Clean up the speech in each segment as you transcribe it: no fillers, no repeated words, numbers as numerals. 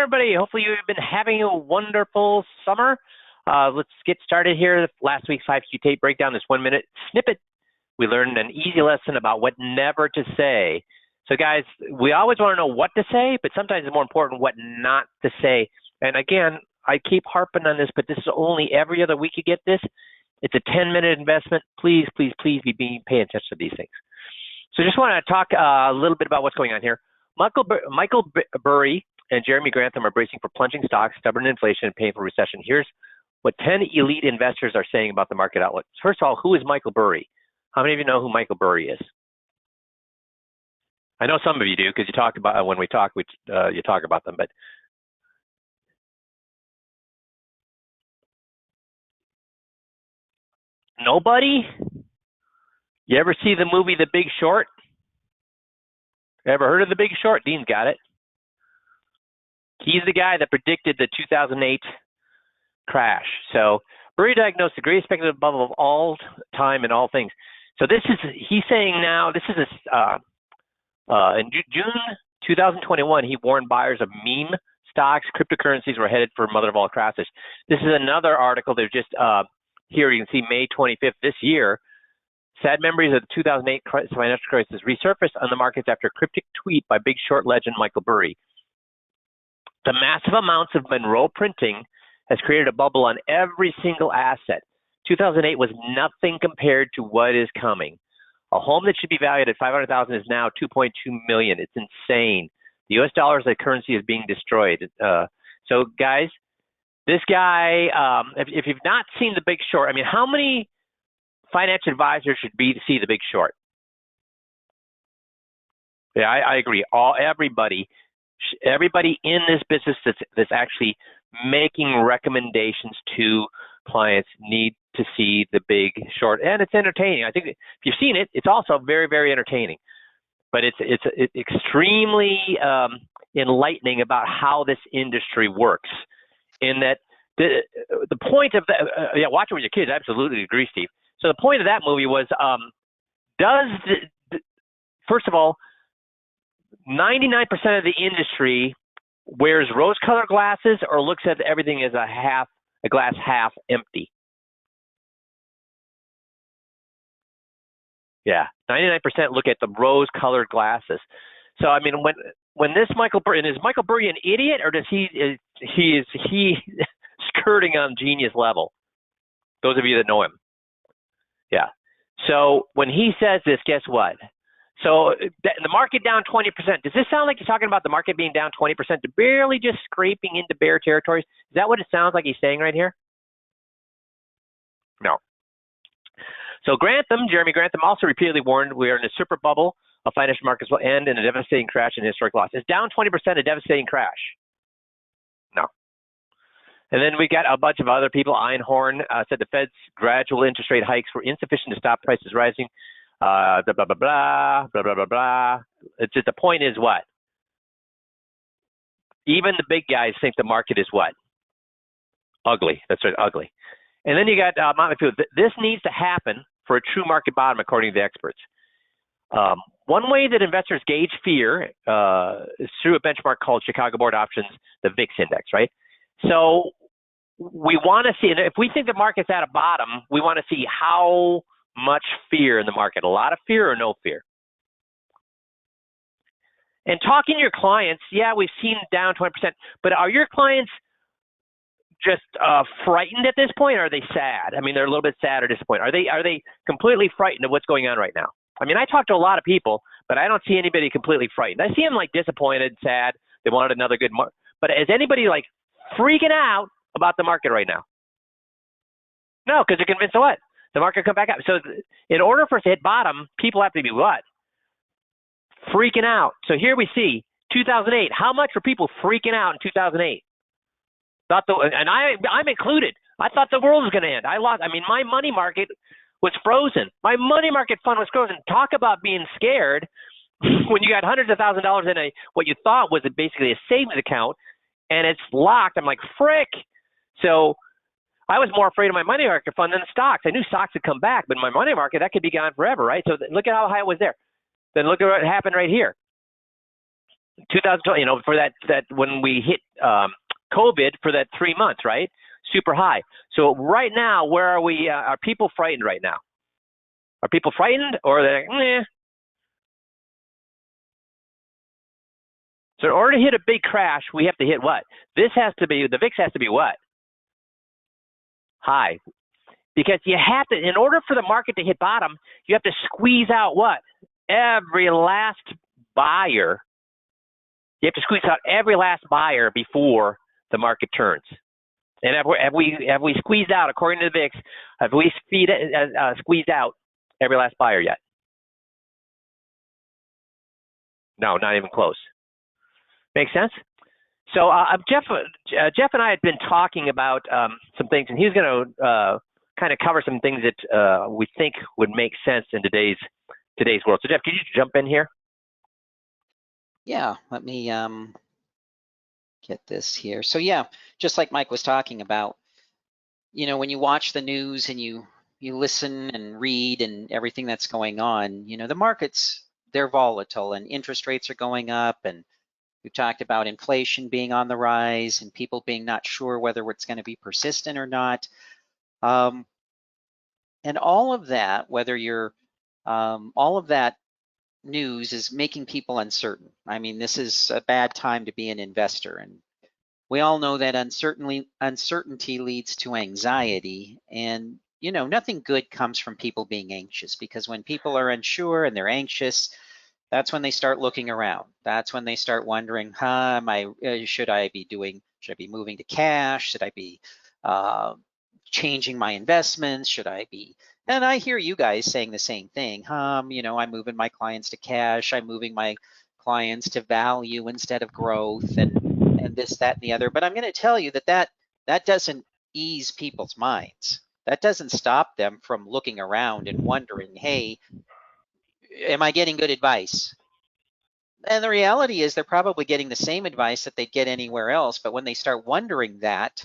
everybody. Hopefully you've been having a wonderful summer. Let's get started here. Last week's 5Q tape breakdown, this 1 minute snippet. We learned an easy lesson about what never to say. So guys, we always want to know what to say, but sometimes it's more important what not to say. And again, I keep harping on this, but this is only every other week you get this. It's a 10-minute investment. Please, please, please be paying attention to these things. So just want to talk a little bit about what's going on here. Michael Burry and Jeremy Grantham are bracing for plunging stocks, stubborn inflation, and painful recession. Here's what 10 elite investors are saying about the market outlook. First of all, who is Michael Burry? How many of you know who Michael Burry is? I know some of you do because you talk about when we talk, you talk about them. But nobody? You ever see the movie The Big Short? Ever heard of The Big Short? Dean's got it. He's the guy that predicted the 2008 crash. So Burry diagnosed the greatest speculative bubble of all time and all things. So this is, he's saying now, this is in June 2021, he warned buyers of meme stocks, cryptocurrencies were headed for mother of all crashes. This is another article that just, here you can see May 25th this year. Sad memories of the 2008 financial crisis resurfaced on the markets after a cryptic tweet by Big Short legend Michael Burry. The massive amounts of Monroe printing has created a bubble on every single asset. 2008 was nothing compared to what is coming. A home that should be valued at $500,000 is now $2.2 million. It's insane. The U.S. dollar as a currency is being destroyed. So guys, this guy, if you've not seen The Big Short, I mean, how many financial advisors should see The Big Short? Yeah, I agree. Everybody in this business that's actually making recommendations to clients need to see The Big Short, and it's entertaining. I think if you've seen it, it's also very, very entertaining. But it's extremely enlightening about how this industry works. In that the point of yeah, watch it with your kids. I absolutely agree, Steve. So the point of that movie was, first of all, 99% of the industry wears rose-colored glasses or looks at everything as a glass half empty. Yeah, 99% look at the rose-colored glasses. So I mean, when this Michael Burry, is Michael Burry an idiot, or is he skirting on genius level? Those of you that know him. Yeah. So when he says this, guess what? So the market down 20%. Does this sound like you're talking about the market being down 20% to barely just scraping into bear territories? Is that what it sounds like he's saying right here? No. So Jeremy Grantham also repeatedly warned we are in a super bubble of financial markets will end in a devastating crash and historic loss. Is down 20% a devastating crash? No. And then we got a bunch of other people. Einhorn said the Fed's gradual interest rate hikes were insufficient to stop prices rising. Blah, blah, blah, blah, blah, blah, blah, blah. It's just the point is what? Even the big guys think the market is what? Ugly. That's right, ugly. And then you got Montefiore. This needs to happen for a true market bottom, according to the experts. One way that investors gauge fear is through a benchmark called Chicago Board Options, the VIX index, right? So we want to see, and if we think the market's at a bottom, we want to see how much fear in the market. A lot of fear or no fear? And talking to your clients, yeah, we've seen down 20%, but are your clients just frightened at this point, or are they sad? I mean, they're a little bit sad or disappointed. Are they completely frightened of what's going on right now? I mean, I talk to a lot of people, but I don't see anybody completely frightened. I see them like disappointed, sad. They wanted another good market. But is anybody like freaking out about the market right now? No, because they're convinced of what? The market come back up. So in order for us to hit bottom, people have to be what? Freaking out. So here we see 2008. How much were people freaking out in 2008? And I'm included. I thought the world was going to end. I mean, my money market was frozen. My money market fund was frozen. Talk about being scared when you got hundreds of thousands of dollars in what you thought was basically a savings account, and it's locked. I'm like, frick. So I was more afraid of my money market fund than the stocks. I knew stocks would come back, but my money market, that could be gone forever, right? So look at how high it was there. Then look at what happened right here. 2020, for that when we hit COVID for that 3 months, right? Super high. So right now, where are we? Are people frightened right now? Are people frightened, or are they like, meh? So in order to hit a big crash, we have to hit what? The VIX has to be what? High. Because you have to, in order for the market to hit bottom, you have to squeeze out what? Every last buyer. You have to squeeze out every last buyer before the market turns. And have we squeezed out, according to the VIX, have we squeezed out every last buyer yet? No, not even close. Make sense? So Jeff and I had been talking about some things, and he's going to kind of cover some things that we think would make sense in today's world. So Jeff, could you jump in here? Yeah, let me get this here. So yeah, just like Mike was talking about, when you watch the news and you listen and read and everything that's going on, the markets, they're volatile and interest rates are going up, and we've talked about inflation being on the rise and people being not sure whether it's going to be persistent or not. And all of that, all of that news is making people uncertain. I mean, this is a bad time to be an investor, and we all know that uncertainty leads to anxiety, and nothing good comes from people being anxious, because when people are unsure and they're anxious, that's when they start looking around. That's when they start wondering, should I be moving to cash? Should I be changing my investments? And I hear you guys saying the same thing. I'm moving my clients to cash. I'm moving my clients to value instead of growth, and this, that, and the other. But I'm going to tell you that doesn't ease people's minds. That doesn't stop them from looking around and wondering, hey, am I getting good advice? And the reality is they're probably getting the same advice that they'd get anywhere else. But when they start wondering that,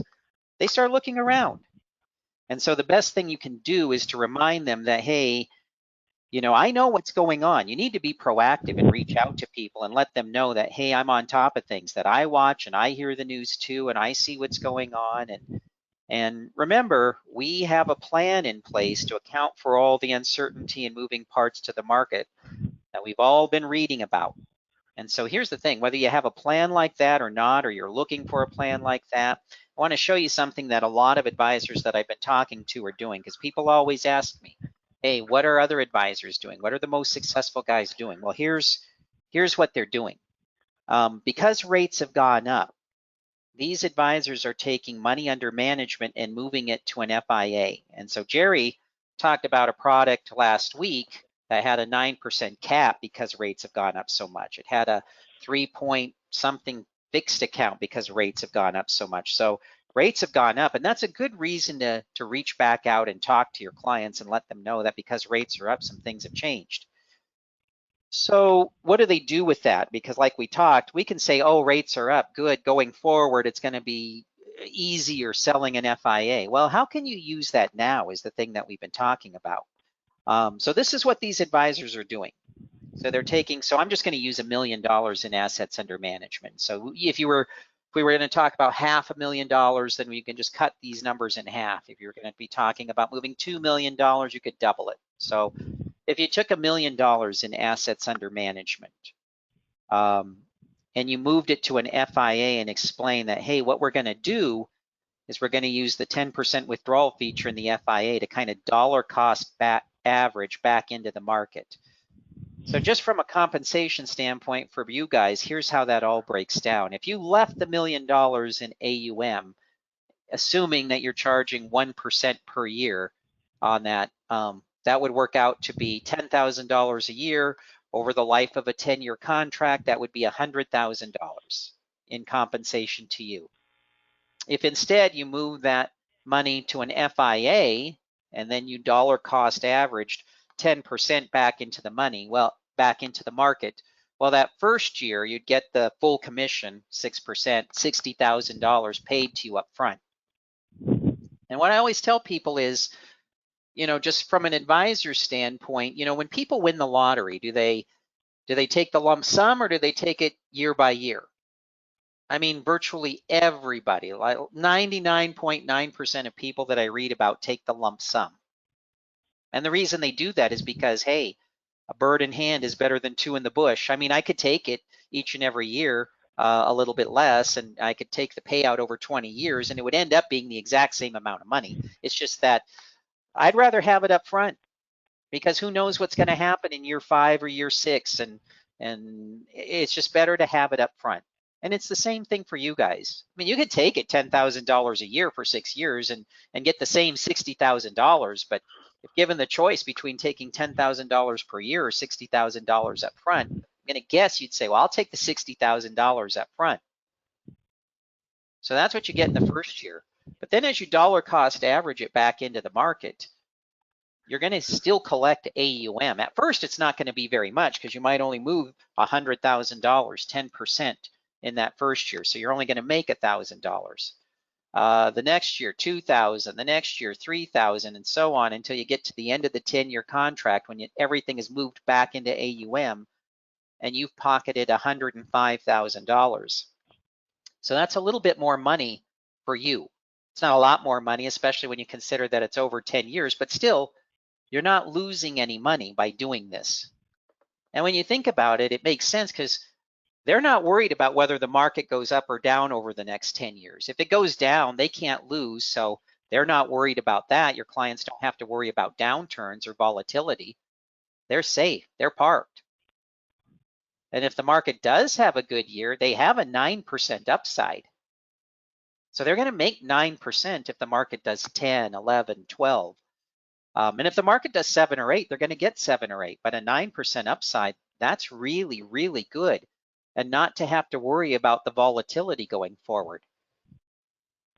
they start looking around. And so the best thing you can do is to remind them that, hey, I know what's going on. You need to be proactive and reach out to people and let them know that, hey, I'm on top of things, that I watch and I hear the news too, and I see what's going on. And remember, we have a plan in place to account for all the uncertainty and moving parts to the market that we've all been reading about. And so here's the thing, whether you have a plan like that or not, or you're looking for a plan like that, I want to show you something that a lot of advisors that I've been talking to are doing, because people always ask me, hey, what are other advisors doing? What are the most successful guys doing? Well, here's what they're doing. Because rates have gone up, these advisors are taking money under management and moving it to an FIA. And so Jerry talked about a product last week that had a 9% cap because rates have gone up so much. It had a 3-point something fixed account because rates have gone up so much. So rates have gone up, and that's a good reason to reach back out and talk to your clients and let them know that because rates are up, some things have changed. So what do they do with that? Because like we talked, we can say, oh, rates are up, good, going forward, it's going to be easier selling an FIA. Well, how can you use that now is the thing that we've been talking about. So this is what these advisors are doing. So they're taking, so I'm just going to use $1 million in assets under management. So if we were going to talk about $500,000, then we can just cut these numbers in half. If you're going to be talking about moving $2 million, you could double it. So if you took $1 million in assets under management, and you moved it to an FIA and explained that, hey, what we're going to do is we're going to use the 10% withdrawal feature in the FIA to kind of dollar cost average back into the market. So just from a compensation standpoint for you guys, here's how that all breaks down. If you left the $1 million in AUM, assuming that you're charging 1% per year on that, that would work out to be $10,000 a year. Over the life of a 10-year contract, that would be $100,000 in compensation to you. If instead you move that money to an FIA and then you dollar cost averaged 10% back into the money, back into the market, well, that first year you'd get the full commission, 6%, $60,000 paid to you up front. And what I always tell people is, just from an advisor standpoint, when people win the lottery, do they Do they take the lump sum or do they take it year by year? I mean, virtually everybody, like 99.9% of people that I read about take the lump sum. And the reason they do that is because, hey, a bird in hand is better than two in the bush. I mean, I could take it each and every year a little bit less, and I could take the payout over 20 years, and it would end up being the exact same amount of money. It's just that I'd rather have it up front, because who knows what's going to happen in year 5 or year 6, and it's just better to have it up front. And it's the same thing for you guys. I mean, you could take it $10,000 a year for 6 years and get the same $60,000, but if given the choice between taking $10,000 per year or $60,000 up front, I'm going to guess you'd say, well, I'll take the $60,000 up front. So that's what you get in the first year. But then as you dollar cost average it back into the market, you're going to still collect AUM. At first, it's not going to be very much because you might only move $100,000, 10% in that first year. So you're only going to make $1,000. The next year, 2,000, the next year, 3,000, and so on until you get to the end of the 10-year contract when everything is moved back into AUM and you've pocketed $105,000. So that's a little bit more money for you. It's not a lot more money, especially when you consider that it's over 10 years, but still, you're not losing any money by doing this. And when you think about it, it makes sense because they're not worried about whether the market goes up or down over the next 10 years. If it goes down, they can't lose, so they're not worried about that. Your clients don't have to worry about downturns or volatility. They're safe, they're parked. And if the market does have a good year, they have a 9% upside. So they're going to make 9% if the market does 10, 11, 12. And if the market does 7 or 8, they're going to get 7 or 8. But a 9% upside, that's really, really good. And not to have to worry about the volatility going forward.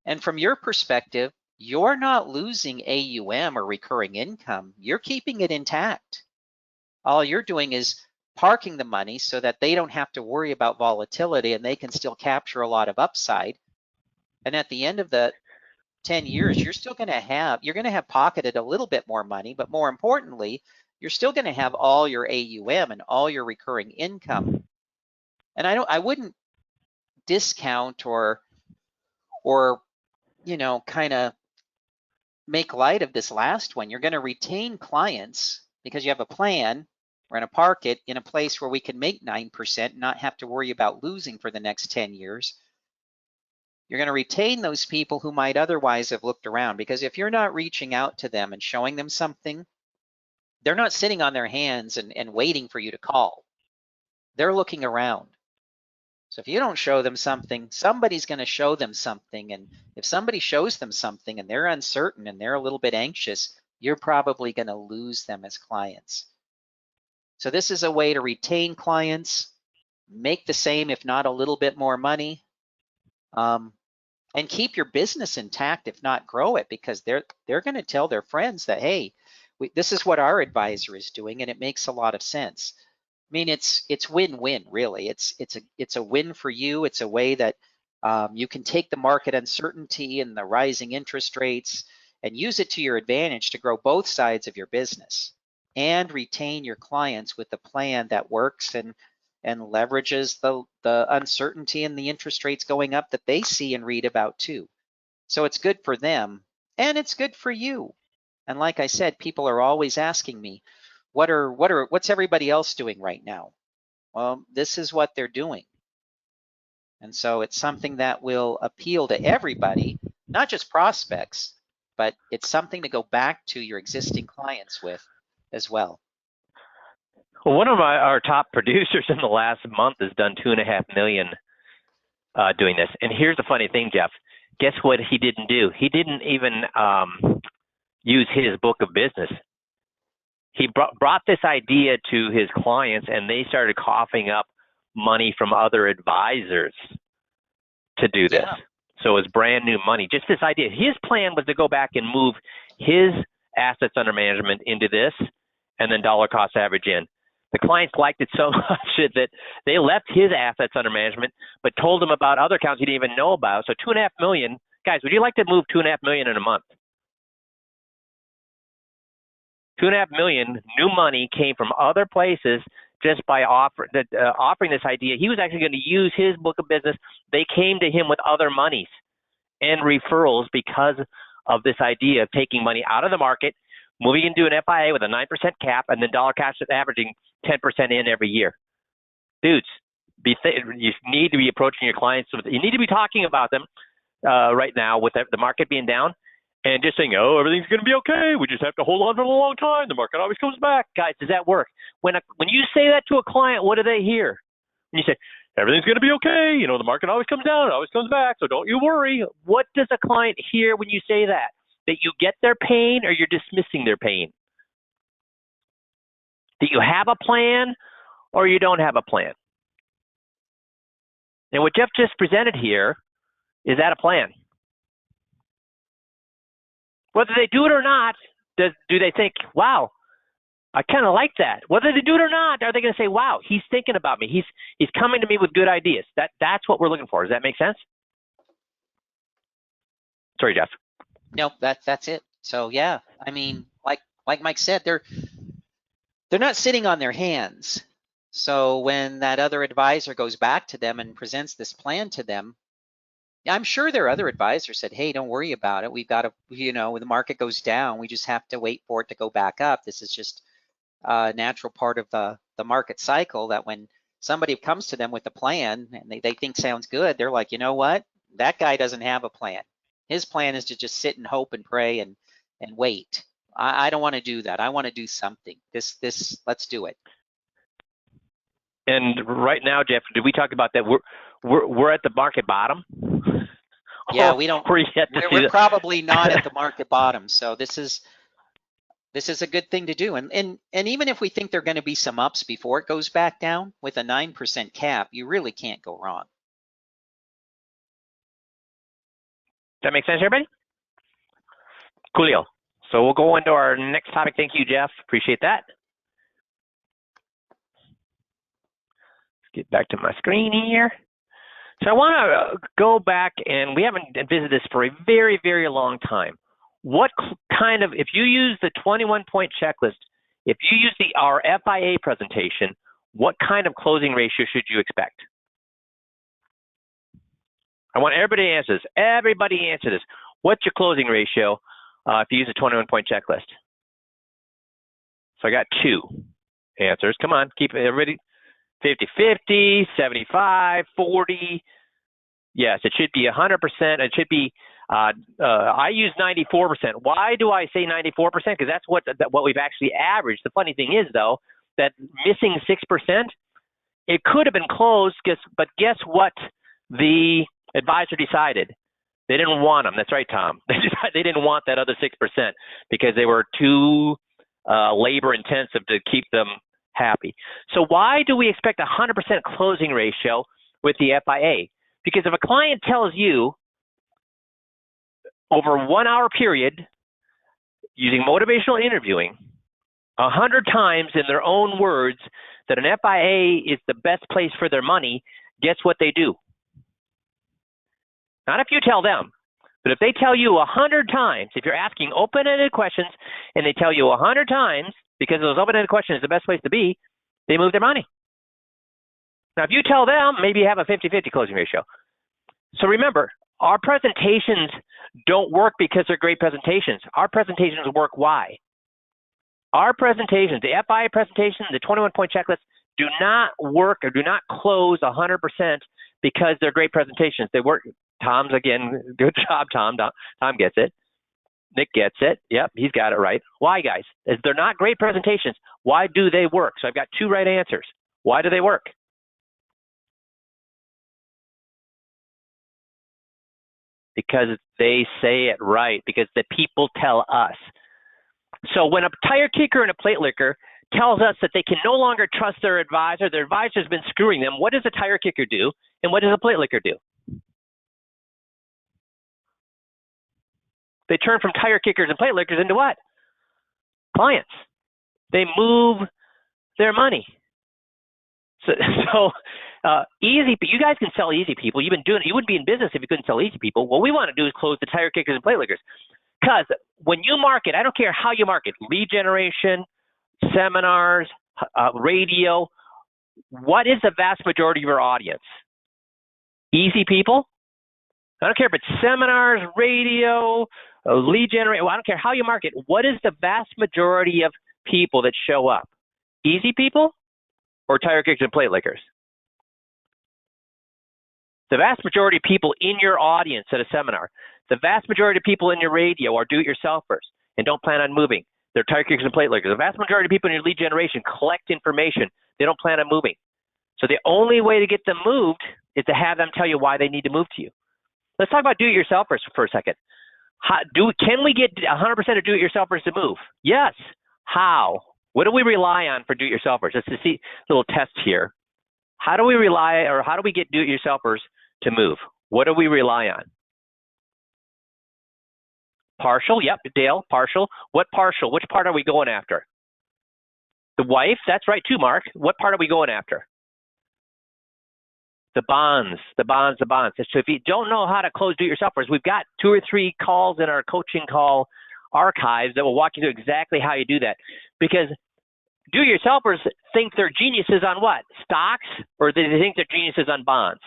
And from your perspective, you're not losing AUM or recurring income. You're keeping it intact. All you're doing is parking the money so that they don't have to worry about volatility and they can still capture a lot of upside. And at the end of the 10 years, you're going to have pocketed a little bit more money, but more importantly, you're still going to have all your AUM and all your recurring income. And I wouldn't discount or kind of make light of this last one. You're going to retain clients because you have a plan. We're going to park it in a place where we can make 9%, not have to worry about losing for the next 10 years. You're going to retain those people who might otherwise have looked around, because if you're not reaching out to them and showing them something, they're not sitting on their hands and waiting for you to call. They're looking around. So if you don't show them something, somebody's going to show them something. And if somebody shows them something and they're uncertain and they're a little bit anxious, you're probably going to lose them as clients. So this is a way to retain clients, make the same, if not a little bit more money, and keep your business intact, if not grow it, because they're going to tell their friends that, hey, this is what our advisor is doing, and it makes a lot of sense. I mean, it's win-win, really. It's a win for you. It's a way that you can take the market uncertainty and the rising interest rates and use it to your advantage to grow both sides of your business and retain your clients with a plan that works and leverages the uncertainty and the interest rates going up that they see and read about too. So it's good for them and it's good for you. And like I said, people are always asking me, what's everybody else doing right now? Well, this is what they're doing. And so it's something that will appeal to everybody, not just prospects, but it's something to go back to your existing clients with as well. Well, one of our top producers in the last month has done $2.5 million doing this. And here's the funny thing, Jeff. Guess what he didn't do? He didn't even use his book of business. He brought this idea to his clients, and they started coughing up money from other advisors to do this. Yeah. So it's brand new money. Just this idea. His plan was to go back and move his assets under management into this and then dollar cost average in. The clients liked it so much that they left his assets under management, but told him about other accounts he didn't even know about. So $2.5 million. Guys, would you like to move $2.5 million in a month? $2.5 million new money came from other places just by offering this idea. He was actually going to use his book of business. They came to him with other monies and referrals because of this idea of taking money out of the market, moving into an FIA with a 9% cap, and then dollar cost averaging 10% in every year. Dudes, you need to be approaching your clients. You need to be talking about them right now with the market being down, and just saying, oh, everything's going to be okay. We just have to hold on for a long time. The market always comes back. Guys, does that work? When you say that to a client, what do they hear? When you say, everything's going to be okay. The market always comes down. It always comes back. So don't you worry. What does a client hear when you say that? That you get their pain or you're dismissing their pain? That you have a plan or you don't have a plan? And what Jeff just presented here is that a plan? Whether they do it or not, do they think, wow, I kind of like that? Whether they do it or not, are they going to say, wow, he's thinking about me. He's coming to me with good ideas. That's what we're looking for. Does that make sense? Sorry, Jeff. No, that's it. So yeah, I mean, like Mike said, they're not sitting on their hands. So when that other advisor goes back to them and presents this plan to them, I'm sure their other advisor said, hey, don't worry about it. We've got to, when the market goes down, we just have to wait for it to go back up. This is just a natural part of the market cycle, that when somebody comes to them with a plan and they think sounds good, they're like, you know what? That guy doesn't have a plan. His plan is to just sit and hope and pray and wait. I don't want to do that. I want to do something. Let's do it. And right now, Jeff, did we talk about that? We're at the market bottom. Yeah, we don't. We're probably not at the market bottom. So this is a good thing to do. And even if we think there are going to be some ups before it goes back down, with a 9% cap, you really can't go wrong. That makes sense, everybody? Coolio. So we'll go into our next topic. Thank you, Jeff. Appreciate that. Let's get back to my screen here. So I want to go back, and we haven't visited this for a very, very long time. What kind of, if you use the 21-point checklist, if you use our FIA presentation, what kind of closing ratio should you expect? I want everybody to answer this. Everybody answer this. What's your closing ratio if you use a 21-point checklist? So I got 2 answers. Come on, keep everybody. 50-50, 75, 40. Yes, it should be 100%. It should be, I use 94%. Why do I say 94%? Because that's what we've actually averaged. The funny thing is, though, that missing 6%, it could have been closed, but guess what the advisor decided? They didn't want them. That's right, Tom. They didn't want that other 6% because they were too labor intensive to keep them happy. So why do we expect 100% closing ratio with the FIA? Because if a client tells you over a 1 hour period using motivational interviewing 100 times in their own words that an FIA is the best place for their money, guess what they do? Not if you tell them, but if they tell you 100 times, if you're asking open-ended questions and they tell you 100 times because those open-ended questions is the best place to be, they move their money. Now, if you tell them, maybe you have a 50-50 closing ratio. So remember, our presentations don't work because they're great presentations. Our presentations work why? Our presentations, the FIA presentation, the 21-point checklist, do not work or do not close 100% because they're great presentations. They work. Tom's, again, good job, Tom. Tom gets it. Nick gets it. Yep, he's got it right. Why, guys? If they're not great presentations, why do they work? So I've got 2 right answers. Why do they work? Because they say it right, because the people tell us. So when a tire kicker and a plate licker tells us that they can no longer trust their advisor's been screwing them, what does a tire kicker do and what does a plate licker do? They turn from tire kickers and plate lickers into what? Clients. They move their money. So easy, but you guys can sell easy people. You've been doing it. You wouldn't be in business if you couldn't sell easy people. What we want to do is close the tire kickers and plate lickers. Because when you market, I don't care how you market, lead generation, seminars, radio, What is the vast majority of your audience? Easy people? I don't care if it's seminars, radio, lead generation. I don't care how you market. What is the vast majority of people that show up? Easy people or tire kickers and plate lickers? The vast majority of people in your audience at a seminar, the vast majority of people in your radio are do-it-yourselfers and don't plan on moving. They're tire kickers and plate lickers. The vast majority of people in your lead generation collect information. They don't plan on moving. So the only way to get them moved is to have them tell you why they need to move to you. Let's talk about do-it-yourselfers for a second. Can we get 100% of do-it-yourselfers to move? Yes. How? What do we rely on for do-it-yourselfers? Let's just see a little test here. How do we rely, or how do we get do-it-yourselfers to move? What do we rely on? Partial, yep, Dale, partial. What partial? Which part are we going after? The wife, that's right too, Mark. What part are we going after? The bonds. So if you don't know how to close do-it-yourselfers, we've got 2 or 3 calls in our coaching call archives that will walk you through exactly how you do that. Because do-it-yourselfers think they're geniuses on what? Stocks, or do they think they're geniuses on bonds?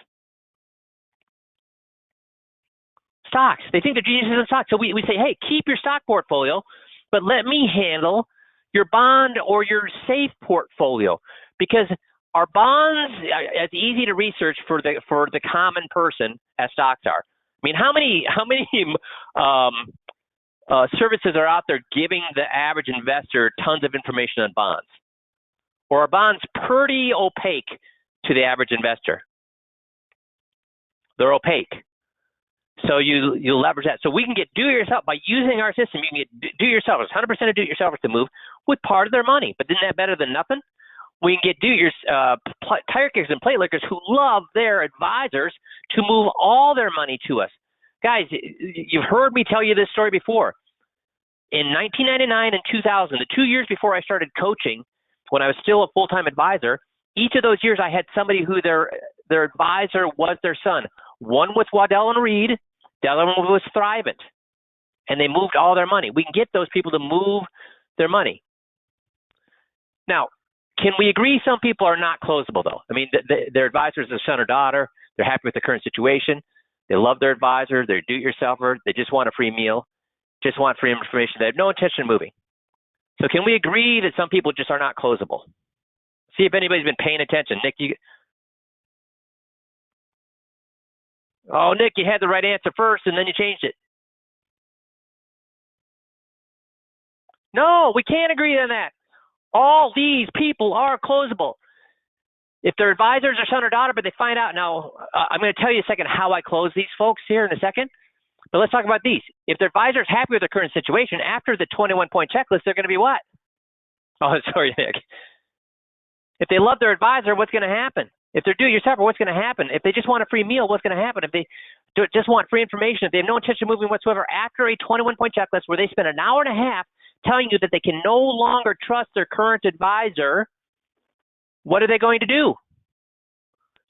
Stocks. They think they're geniuses on stocks. So we say, hey, keep your stock portfolio, but let me handle your bond or your safe portfolio. Because our bonds, it's easy to research for the common person as stocks are. I mean, how many services are out there giving the average investor tons of information on bonds? Or are bonds pretty opaque to the average investor? They're opaque. So you leverage that. So we can get do-it-yourself by using our system. You can get do-it-yourselfers, 100% of do-it-yourselfers to move with part of their money. But isn't that better than nothing? We can get tire kickers and plate lickers who love their advisors to move all their money to us. Guys, you've heard me tell you this story before. In 1999 and 2000, the 2 years before I started coaching, when I was still a full-time advisor, each of those years I had somebody who their advisor was their son. One with Waddell and Reed, the other one was Thrivent, and they moved all their money. We can get those people to move their money. Now, can we agree some people are not closable, though? I mean, their advisor is their son or daughter. They're happy with the current situation. They love their advisor. They're do-it-yourselfer. They just want a free meal, just want free information. They have no intention of moving. So can we agree that some people just are not closable? See if anybody's been paying attention. Nick, Nick, you had the right answer first, and then you changed it. No, we can't agree on that. All these people are closable. If their advisors are son or daughter, but they find out now, I'm going to tell you a second how I close these folks here in a second. But let's talk about these. If their advisor is happy with their current situation, after the 21-point checklist, they're going to be what? Oh, sorry, Nick. If they love their advisor, what's going to happen? If they're do-it-yourselfer, what's going to happen? If they just want a free meal, what's going to happen? If they just want free information, if they have no intention of moving whatsoever, after a 21-point checklist where they spend an hour and a half telling you that they can no longer trust their current advisor, what are they going to do?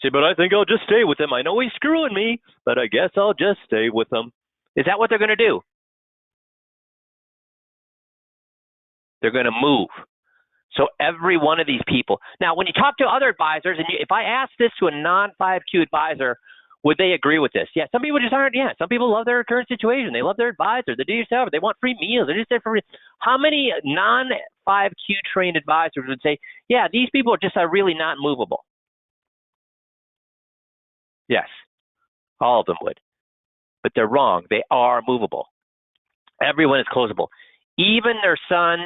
Say, but I think I'll just stay with him. I know he's screwing me, but I guess I'll just stay with him. Is that what they're going to do? They're going to move. So every one of these people. Now, when you talk to other advisors, and if I ask this to a non-5Q advisor, would they agree with this? Yeah, some people just aren't. Yeah, some people love their current situation. They love their advisor. They do yourself. They want free meals. They're just there for free. How many non-5Q trained advisors would say, yeah, these people are just really not movable? Yes, all of them would. But they're wrong. They are movable. Everyone is closable. Even their son,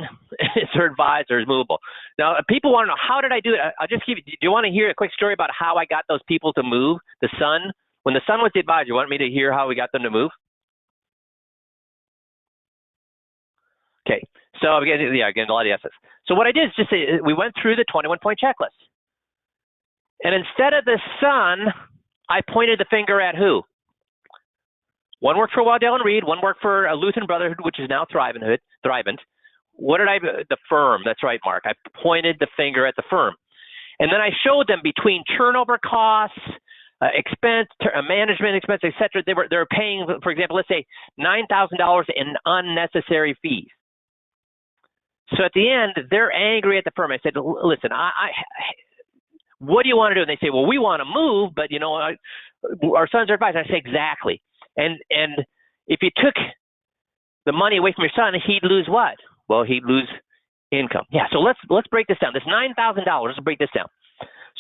their advisor, is movable. Now, people want to know, how did I do it? I'll just give you, do you want to hear a quick story about how I got those people to move? The son, when the son was the advisor, you want me to hear how we got them to move? Okay, so again, a lot of yeses. So what I did is just say, we went through the 21-point checklist. And instead of the son, I pointed the finger at who? One worked for Waddell and Reed, one worked for a Lutheran Brotherhood, which is now Thrivent. The firm, that's right, Mark. I pointed the finger at the firm. And then I showed them between turnover costs, expense, management expense, et cetera, they were paying, for example, let's say $9,000 in unnecessary fees. So at the end, they're angry at the firm. I said, listen, what do you want to do? And they say, well, we want to move, but, you know, our sons are advised. I say, exactly. And if you took the money away from your son, he'd lose what? Well, he'd lose income. Yeah, so let's break this down. This $9,000, let's break this down.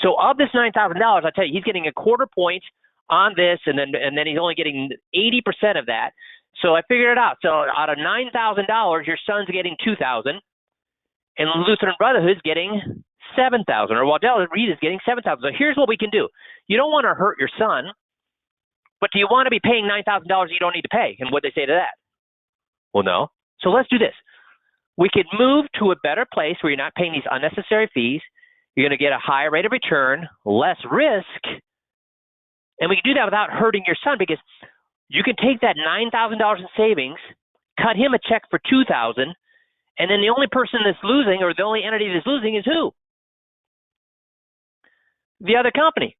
So of this $9,000, I tell you, he's getting a quarter point on this, and then he's only getting 80% of that. So I figured it out. So out of $9,000, your son's getting $2,000, and Lutheran Brotherhood's getting $7,000, or Waddell Reed is getting $7,000. So here's what we can do. You don't want to hurt your son, but do you want to be paying $9,000 you don't need to pay? And what they say to that? Well, no. So let's do this. We could move to a better place where you're not paying these unnecessary fees. You're going to get a higher rate of return, less risk, and we can do that without hurting your son, because you can take that $9,000 in savings, cut him a check for $2,000, and then the only person that's losing, or the only entity that's losing, is who? The other company.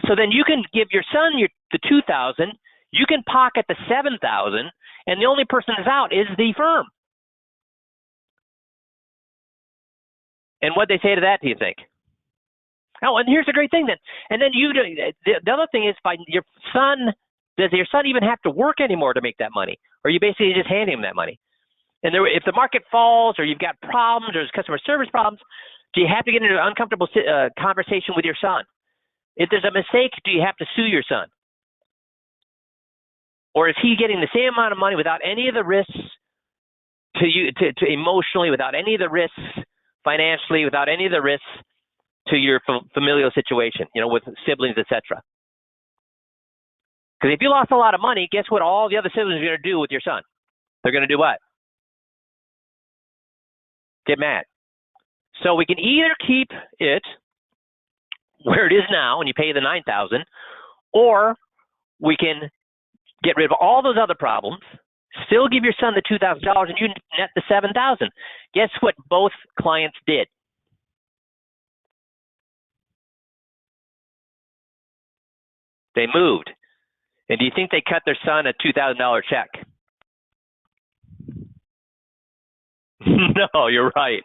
So then you can give your son the $2,000, you can pocket the $7,000, and the only person that's out is the firm. And what they say to that, do you think? Oh, and here's the great thing then. And then the other thing is, does your son even have to work anymore to make that money? Or are you basically just handing him that money? And if the market falls, or you've got problems, or there's customer service problems, do you have to get into an uncomfortable conversation with your son? If there's a mistake, do you have to sue your son? Or is he getting the same amount of money without any of the risks to you, to emotionally, without any of the risks financially, without any of the risks to your familial situation, you know, with siblings, etc.? Because if you lost a lot of money, guess what all the other siblings are going to do with your son? They're going to do what? Get mad. So we can either keep it where it is now and you pay the $9,000, or we can get rid of all those other problems, still give your son the $2,000, and you net the $7,000. Guess what both clients did? They moved. And do you think they cut their son a $2,000 check? No, you're right.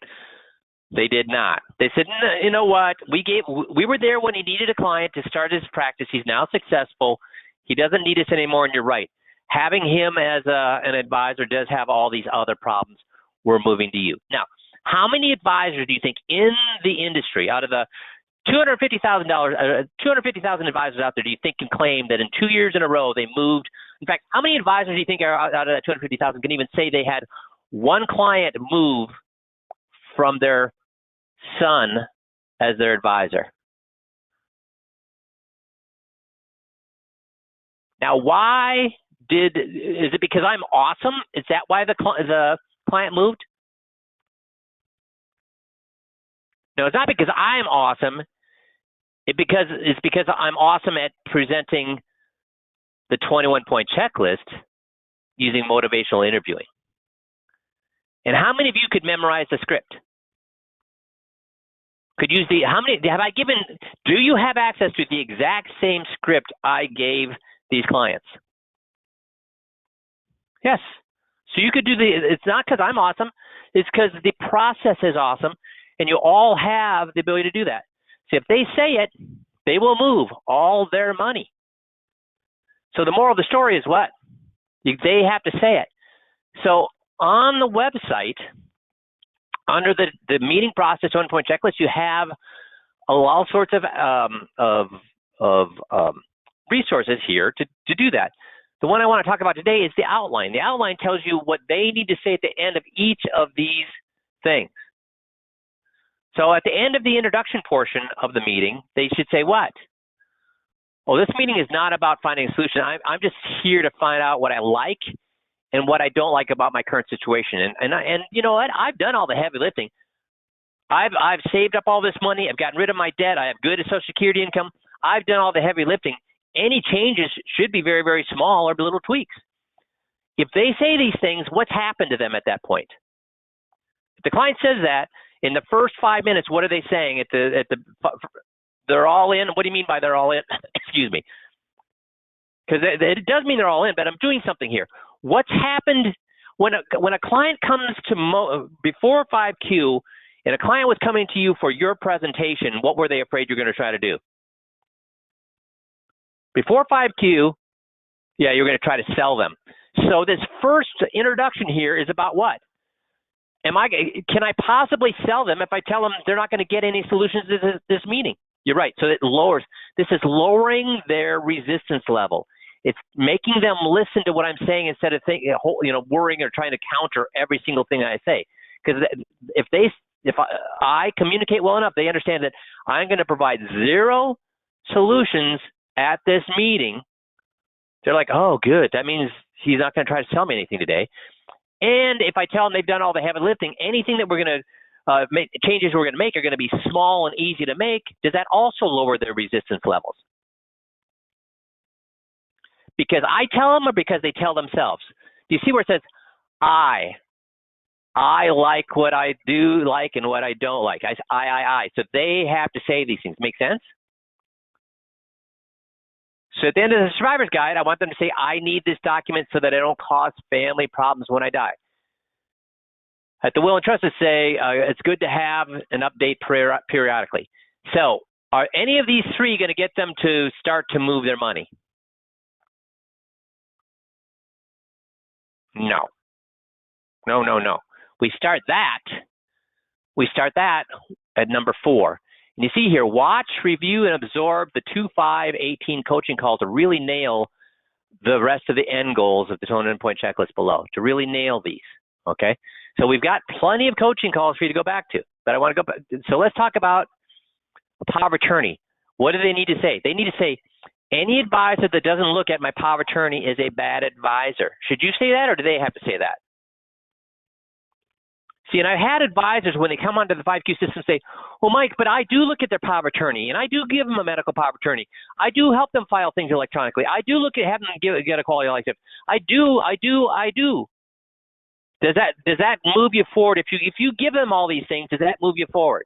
They did not. They said, no, you know what? We were there when he needed a client to start his practice. He's now successful. He doesn't need us anymore, and you're right. Having him as an advisor does have all these other problems. We're moving to you. Now, how many advisors do you think in the industry, out of the 250,000 advisors out there, do you think can claim that in 2 years in a row they moved? In fact, how many advisors do you think are out of that 250,000 can even say they had one client move from their son as their advisor? Now, why is it because I'm awesome? Is that why the client moved? No, it's not because I'm awesome. It's because I'm awesome at presenting the 21-point checklist using motivational interviewing. And how many of you could memorize the script? Could use do you have access to the exact same script I gave these clients? Yes. So you could do it's not because I'm awesome, it's because the process is awesome, and you all have the ability to do that. So if they say it, they will move all their money. So the moral of the story is what? They have to say it. So on the website, under the meeting process 1-point checklist, you have all sorts of resources here to do that. The one I want to talk about today is the outline. The outline tells you what they need to say at the end of each of these things. So at the end of the introduction portion of the meeting, they should say what? Well, this meeting is not about finding a solution. I'm just here to find out what I like and what I don't like about my current situation. And you know what? I've done all the heavy lifting. I've saved up all this money. I've gotten rid of my debt. I have good Social Security income. I've done all the heavy lifting. Any changes should be very, very small or little tweaks. If they say these things, what's happened to them at that point? If the client says that, in the first 5 minutes, what are they saying? They're all in. What do you mean by they're all in? Excuse me. Because it does mean they're all in, but I'm doing something here. What's happened when a client comes to before 5Q and a client was coming to you for your presentation, what were they afraid you're going to try to do? Before 5Q, yeah, you're going to try to sell them. So this first introduction here is about what? Can I possibly sell them if I tell them they're not going to get any solutions to this meeting? You're right. So this is lowering their resistance level. It's making them listen to what I'm saying instead of worrying or trying to counter every single thing I say. Because if I communicate well enough, they understand that I'm going to provide 0 solutions at this meeting. They're like, oh, good. That means he's not going to try to sell me anything today. And if I tell them they've done all the heavy lifting, anything that we're going to changes we're going to make are going to be small and easy to make. Does that also lower their resistance levels? Because I tell them or because they tell themselves? Do you see where it says, I like what I do like and what I don't like. I. So they have to say these things. Make sense? So at the end of the survivor's guide, I want them to say, I need this document so that I don't cause family problems when I die. At the will and trust, say, it's good to have an update periodically. So are any of these 3 going to get them to start to move their money? No. No. We start that at number 4. And you see here, watch, review, and absorb the 2, 5, 18 coaching calls to really nail the rest of the end goals of the tone endpoint checklist below, to really nail these, okay? So we've got plenty of coaching calls for you to go back to, but I want to go back. So let's talk about a power of attorney. What do they need to say? They need to say, any advisor that doesn't look at my power of attorney is a bad advisor. Should you say that, or do they have to say that? See, and I've had advisors when they come onto the 5Q system say, well, Mike, but I do look at their power of attorney, and I do give them a medical power of attorney. I do help them file things electronically. I do look at having them get a quality of life tip. I do. Does that move you forward? If you give them all these things, does that move you forward?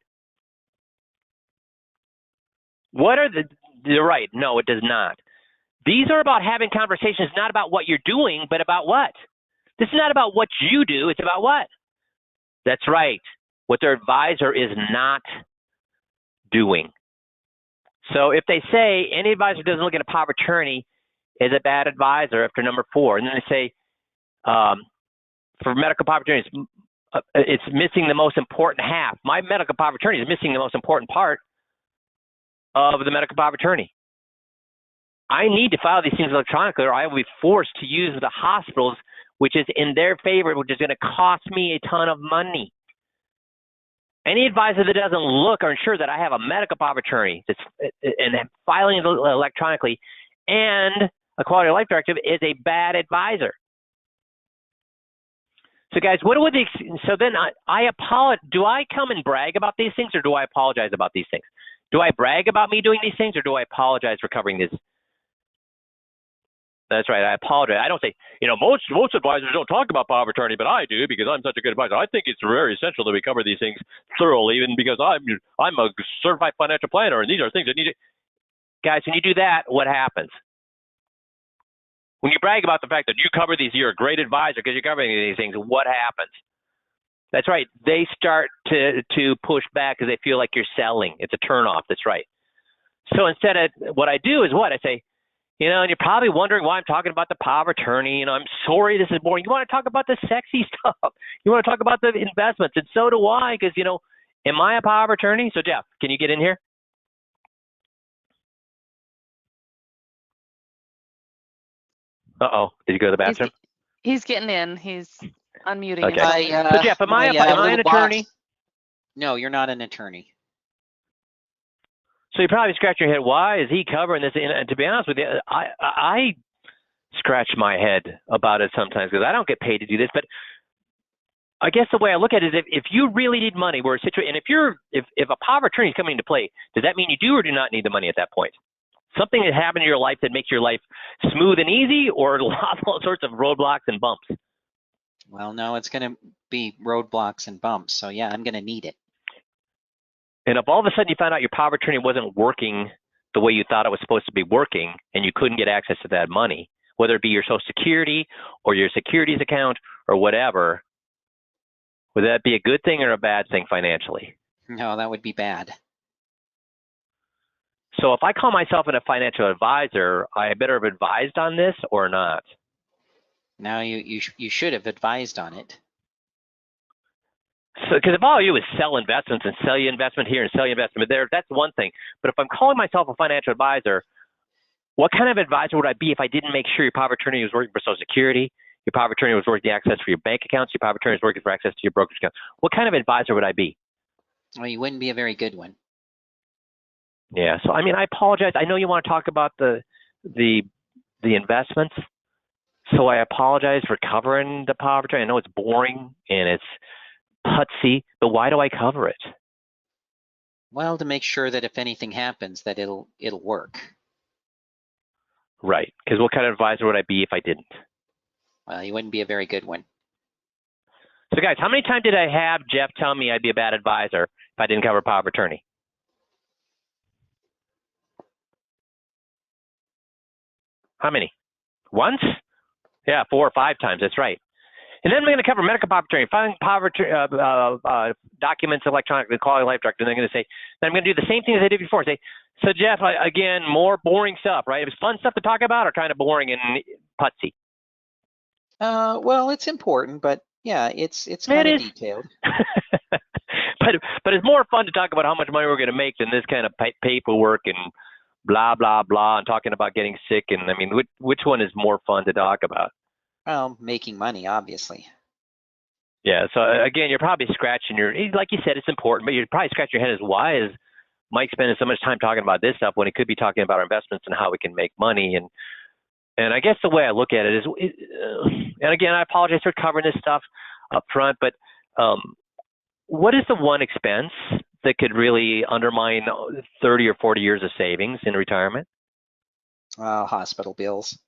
You're right. No, it does not. These are about having conversations, not about what you're doing, but about what? This is not about what you do. It's about what? That's right. What their advisor is not doing. So if they say any advisor doesn't look at a power of attorney is a bad advisor after number 4, and then they say for medical power of attorney, it's missing the most important half. My medical power of attorney is missing the most important part of the medical power of attorney. I need to file these things electronically, or I will be forced to use the hospitals, which is in their favor, which is going to cost me a ton of money. Any advisor that doesn't look or ensure that I have a medical power of attorney and filing it electronically and a quality of life directive is a bad advisor. So guys, so then I apologize. Do I come and brag about these things, or do I apologize about these things? Do I brag about me doing these things, or do I apologize for covering this? That's right. I apologize. I don't say, most advisors don't talk about power of attorney, but I do because I'm such a good advisor. I think it's very essential that we cover these things thoroughly, even because I'm a certified financial planner, and these are things that need to. Guys, when you do that, what happens? When you brag about the fact that you cover these, you're a great advisor because you're covering these things, what happens? That's right. They start to push back because they feel like you're selling. It's a turnoff. That's right. So instead of what I do is what? I say, and you're probably wondering why I'm talking about the power of attorney. I'm sorry this is boring. You want to talk about the sexy stuff. You want to talk about the investments. And so do I because, am I a power of attorney? So, Jeff, can you get in here? Uh-oh. Did you go to the bathroom? He's getting in. He's unmuting. Okay. So, Jeff, am I an attorney? No, you're not an attorney. So you're probably scratching your head, why is he covering this? And to be honest with you, I scratch my head about it sometimes because I don't get paid to do this. But I guess the way I look at it is if you really need money, and if a power of attorney is coming into play, does that mean you do or do not need the money at that point? Something that happened in your life that makes your life smooth and easy, or all sorts of roadblocks and bumps? Well, no, it's going to be roadblocks and bumps. So yeah, I'm going to need it. And if all of a sudden you found out your power of attorney wasn't working the way you thought it was supposed to be working, and you couldn't get access to that money, whether it be your Social Security or your securities account or whatever, Would that be a good thing or a bad thing financially? No, that would be bad. So if I call myself a financial advisor, I better have advised on this or not? Now you should have advised on it. So, because if all I do is sell investments and sell you investment here and sell you investment there, that's one thing. But if I'm calling myself a financial advisor, what kind of advisor would I be if I didn't make sure your power of attorney was working for Social Security, your power of attorney was working access for your bank accounts, your power of attorney was working for access to your brokerage account? What kind of advisor would I be? Well, you wouldn't be a very good one. Yeah. So I mean, I apologize. I know you want to talk about the investments. So I apologize for covering the power of attorney. I know it's boring and it's putsy, but why do I cover it? Well, to make sure that if anything happens, that it'll work. Right. Because what kind of advisor would I be if I didn't? Well, you wouldn't be a very good one. So guys, how many times did I have Jeff tell me I'd be a bad advisor if I didn't cover power of attorney? How many? Once? Yeah, 4 or 5 times. That's right. And then we're going to cover medical power of attorney, filing power of attorney, documents electronically, quality life director. And they're going to say, then I'm going to do the same thing as I did before. Say, so Jeff, again, more boring stuff, right? It was fun stuff to talk about or kind of boring and putsy? Well, it's important, but yeah, it's kind of detailed. but it's more fun to talk about how much money we're going to make than this kind of paperwork and blah, blah, blah, and talking about getting sick. And I mean, which one is more fun to talk about? Well, making money, obviously. Yeah. So again, you're probably scratching like you said, it's important, but you're probably scratching your head as why is Mike spending so much time talking about this stuff when he could be talking about our investments and how we can make money. And I guess the way I look at it is, and again, I apologize for covering this stuff up front, but what is the one expense that could really undermine 30 or 40 years of savings in retirement? Hospital bills.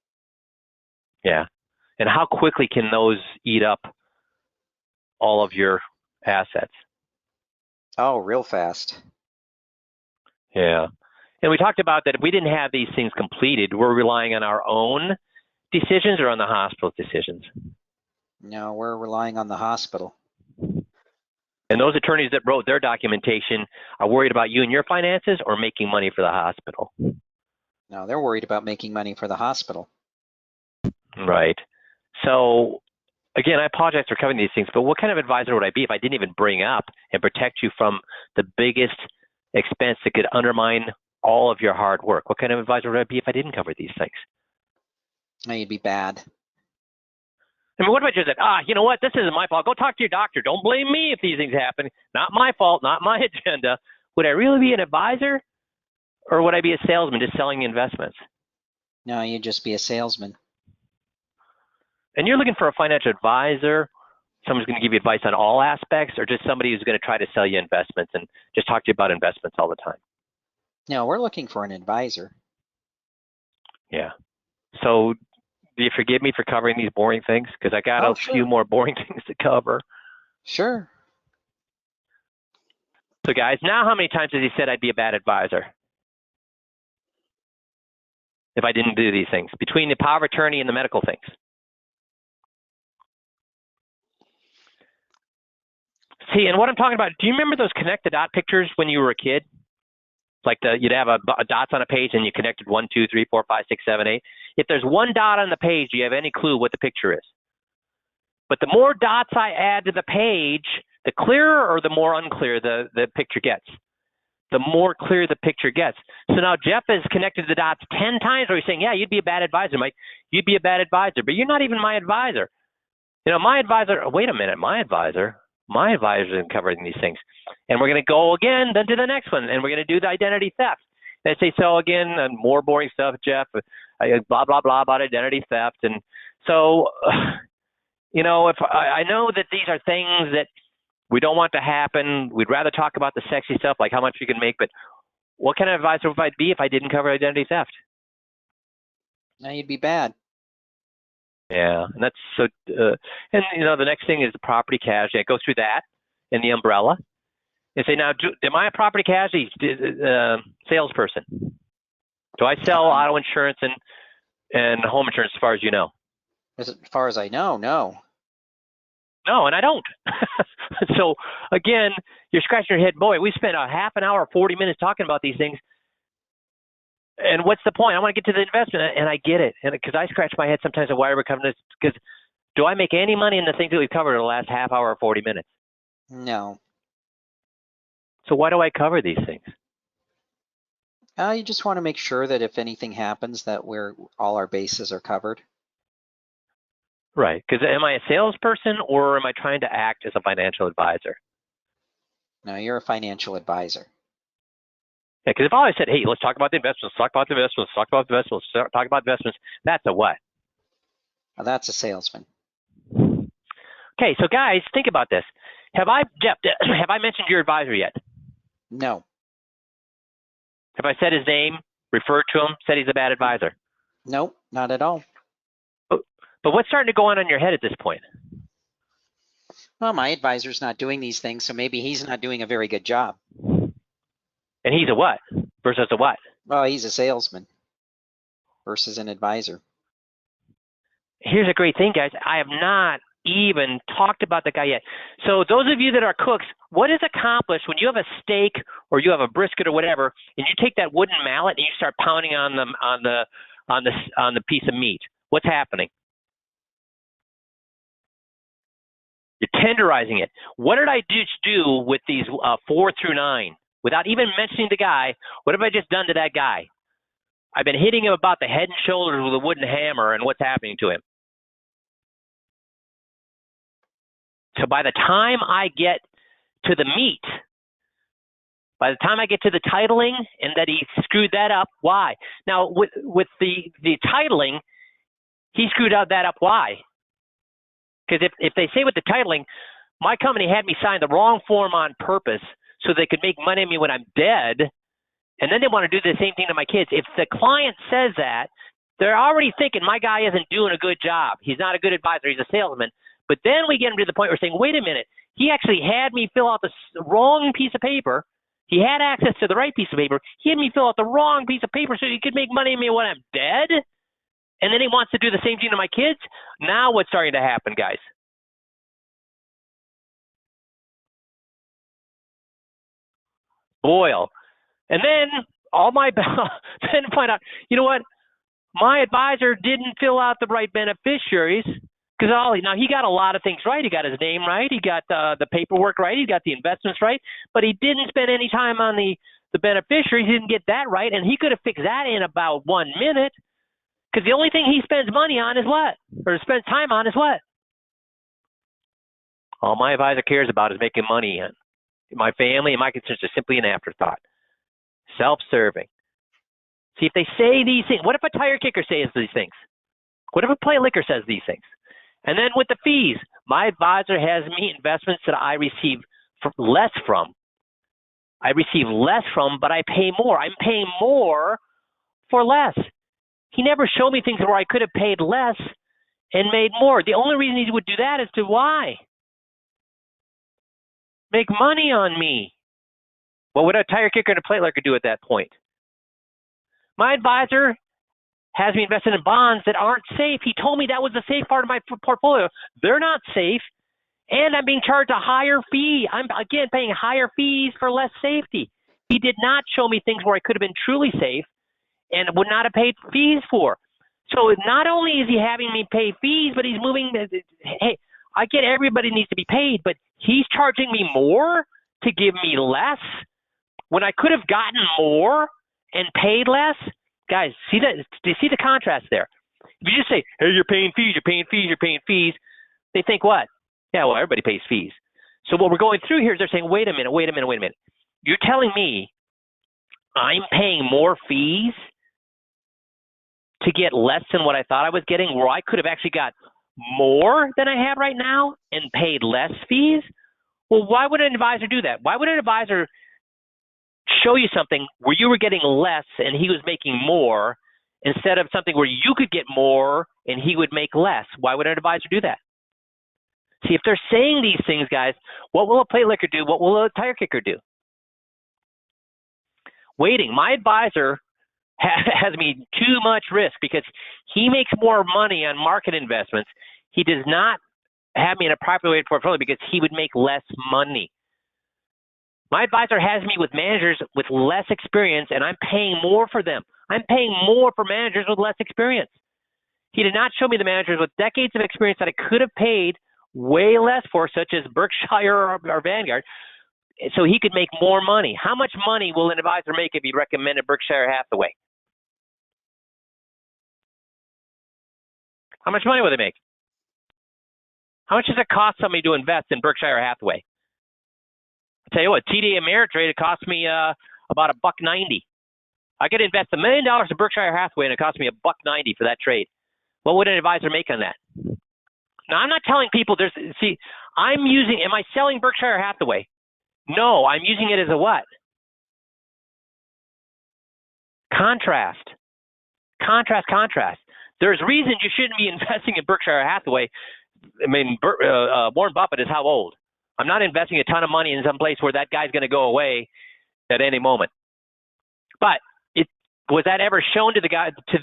Yeah. And how quickly can those eat up all of your assets? Oh, real fast. Yeah. And we talked about that if we didn't have these things completed, we're relying on our own decisions or on the hospital's decisions? No, we're relying on the hospital. And those attorneys that wrote their documentation are worried about you and your finances or making money for the hospital? No, they're worried about making money for the hospital. Right. So, again, I apologize for covering these things, but what kind of advisor would I be if I didn't even bring up and protect you from the biggest expense that could undermine all of your hard work? What kind of advisor would I be if I didn't cover these things? No, you'd be bad. I mean, what if I just said, you know what, this isn't my fault. Go talk to your doctor. Don't blame me if these things happen. Not my fault, not my agenda. Would I really be an advisor? Or would I be a salesman just selling investments? No, you'd just be a salesman. And you're looking for a financial advisor, someone who's going to give you advice on all aspects, or just somebody who's going to try to sell you investments and just talk to you about investments all the time? No, we're looking for an advisor. Yeah. So do you forgive me for covering these boring things? Because I got a few more boring things to cover. Sure. So guys, now how many times has he said I'd be a bad advisor if I didn't do these things, between the power of attorney and the medical things? See, and what I'm talking about, do you remember those connect the dot pictures when you were a kid? Like you'd have a dots on a page and you connected 1, 2, 3, 4, 5, 6, 7, 8. If there's one dot on the page, do you have any clue what the picture is? But the more dots I add to the page, the clearer or the more unclear the picture gets. The more clear the picture gets. So now Jeff has connected the dots 10 times where he's saying, yeah, you'd be a bad advisor, Mike. You'd be a bad advisor, but you're not even my advisor. You know, my advisor, wait a minute, my advisor is covering these things. And we're going to go again then to the next one, and we're going to do the identity theft. And I say, so again, more boring stuff, Jeff, blah, blah, blah about identity theft. And so, you know, if I know that these are things that we don't want to happen. We'd rather talk about the sexy stuff, like how much we can make, but what kind of advisor would I be if I didn't cover identity theft? No, you'd be bad. Yeah, and that's so. And you know, the next thing is the property casualty. I go through that in the umbrella and say, now, am I a property casualty salesperson? Do I sell auto insurance and home insurance, as far as you know? As far as I know, no. No, and I don't. So again, you're scratching your head. Boy, we spent a half an hour, 40 minutes talking about these things. And what's the point? I want to get to the investment, and I get it. And because I scratch my head sometimes on why we're covering this, because do I make any money in the things that we've covered in the last half hour or 40 minutes? No. So why do I cover these things? You just want to make sure that if anything happens, that all our bases are covered. Right. Because am I a salesperson or am I trying to act as a financial advisor? No, you're a financial advisor. Yeah, because if I always said, hey, let's talk about the investments, talk about the investments, talk about the investments, talk about investments, that's a what? Well, that's a salesman. Okay, so guys, think about this. Jeff, have I mentioned your advisor yet? No. Have I said his name, referred to him, said he's a bad advisor? Nope, not at all. But what's starting to go on in your head at this point? Well, my advisor's not doing these things, so maybe he's not doing a very good job. And he's a what versus a what? Well, he's a salesman versus an advisor. Here's a great thing, guys. I have not even talked about the guy yet. So those of you that are cooks, what is accomplished when you have a steak or you have a brisket or whatever, and you take that wooden mallet and you start pounding on the piece of meat? What's happening? You're tenderizing it. What did I do with these 4 through 9? Without even mentioning the guy, what have I just done to that guy? I've been hitting him about the head and shoulders with a wooden hammer, and what's happening to him? So by the time I get to the meat, by the time I get to the titling and that he screwed that up, why? Now, with the titling, he screwed that up, why? Because if they say with the titling, my company had me sign the wrong form on purpose so they could make money on me when I'm dead, and then they want to do the same thing to my kids. If the client says that, they're already thinking my guy isn't doing a good job. He's not a good advisor. He's a salesman. But then we get him to the point where we're saying, wait a minute, he actually had me fill out the wrong piece of paper. He had access to the right piece of paper. He had me fill out the wrong piece of paper so he could make money on me when I'm dead. And then he wants to do the same thing to my kids. Now what's starting to happen, guys? Boil. And then then find out, you know what? My advisor didn't fill out the right beneficiaries. Because now he got a lot of things right. He got his name right. He got the paperwork right. He got the investments right. But he didn't spend any time on the beneficiaries. He didn't get that right. And he could have fixed that in about 1 minute. Because the only thing he spends money on is what? Or spends time on is what? All my advisor cares about is making money. My family and my concerns are simply an afterthought. Self-serving. See, if they say these things, what if a tire kicker says these things? What if a play liquor says these things? And then with the fees, my advisor has me investments that I receive less from. I receive less from, but I pay more. I'm paying more for less. He never showed me things where I could have paid less and made more. The only reason he would do that is to why? Make money on me. What would a tire kicker and a plate liquor do at that point? My advisor has me invested in bonds that aren't safe. He told me that was the safe part of my portfolio. They're not safe, and I'm being charged a higher fee. I'm, again, paying higher fees for less safety. He did not show me things where I could have been truly safe and would not have paid fees for. So not only is he having me pay fees, but he's moving. Hey, I get everybody needs to be paid, but he's charging me more to give me less when I could have gotten more and paid less. Guys, see that? Do you see the contrast there? If you just say, hey, you're paying fees, you're paying fees, you're paying fees, they think what? Yeah, well, everybody pays fees. So what we're going through here is they're saying, wait a minute. You're telling me I'm paying more fees to get less than what I thought I was getting, where I could have actually got more than I have right now and paid less fees? Well, why would an advisor do that? Why would an advisor show you something where you were getting less and he was making more instead of something where you could get more and he would make less? Why would an advisor do that? See, if they're saying these things, guys, what will a plate liquor do? What will a tire kicker do? Waiting. My advisor has me too much risk because he makes more money on market investments. He does not have me in a privately weighted portfolio because he would make less money. My advisor has me with managers with less experience, and I'm paying more for them. I'm paying more for managers with less experience. He did not show me the managers with decades of experience that I could have paid way less for, such as Berkshire or Vanguard, so he could make more money. How much money will an advisor make if he recommended Berkshire Hathaway? How much money will they make? How much does it cost somebody to invest in Berkshire Hathaway? I'll tell you what, TD Ameritrade, it cost me about $1.90. I could invest $1 million in Berkshire Hathaway, and it cost me $1.90 for that trade. What would an advisor make on that? Now, I'm not telling people am I selling Berkshire Hathaway? No, I'm using it as a what? Contrast. There's reasons you shouldn't be investing in Berkshire Hathaway. I mean, Warren Buffett is how old? I'm not investing a ton of money in some place where that guy's going to go away at any moment. But was that ever shown to the guy to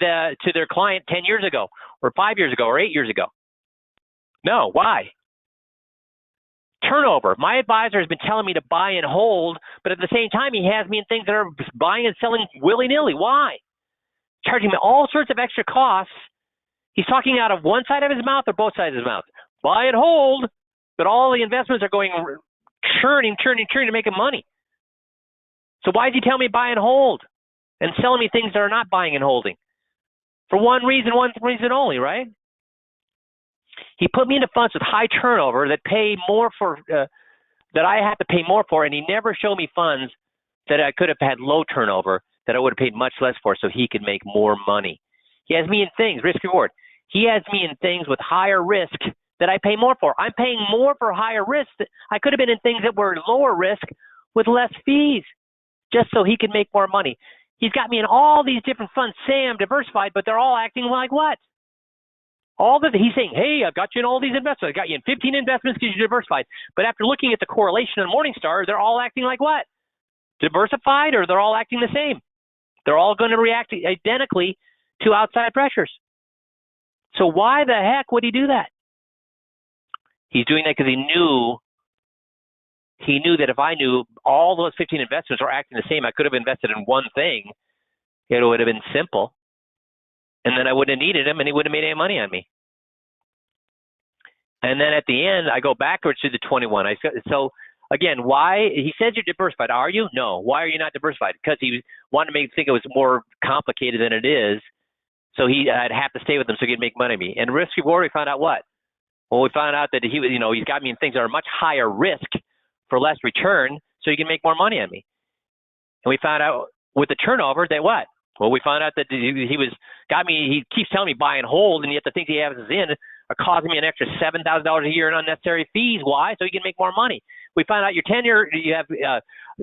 their client 10 years ago, or 5 years ago, or 8 years ago? No. Why? Turnover. My advisor has been telling me to buy and hold, but at the same time, he has me in things that are buying and selling willy-nilly. Why? Charging me all sorts of extra costs. He's talking out of one side of his mouth or both sides of his mouth. Buy and hold, but all the investments are going churning to make him money. So why does he tell me buy and hold and selling me things that are not buying and holding? For one reason only, right? He put me into funds with high turnover that pay more for that I have to pay more for, and he never showed me funds that I could have had low turnover that I would have paid much less for, so he could make more money. He has me in things risk reward. He has me in things with higher risk that I pay more for. I'm paying more for higher risk. I could have been in things that were lower risk with less fees, just so he could make more money. He's got me in all these different funds, say I'm diversified, but they're all acting like what? He's saying, hey, I've got you in all these investments. I got you in 15 investments because you're diversified. But after looking at the correlation on Morningstar, they're all acting like what? Diversified, or they're all acting the same? They're all going to react identically to outside pressures. So why the heck would he do that? He's doing that because he knew that if I knew all those 15 investments were acting the same, I could have invested in one thing. It would have been simple. And then I wouldn't have needed him, and he wouldn't have made any money on me. And then at the end, I go backwards to the 21. So again, why? He says you're diversified. Are you? No. Why are you not diversified? Because he wanted to make me think it was more complicated than it is. So I'd have to stay with him so he could make money on me. And risk reward, we found out what? Well, we found out that he's got me in things that are much higher risk for less return, so he can make more money on me. And we found out with the turnover that what? Well, we found out that he keeps telling me buy and hold, and yet the things he has in are causing me an extra $7,000 a year in unnecessary fees. Why? So he can make more money. We found out your tenure, you have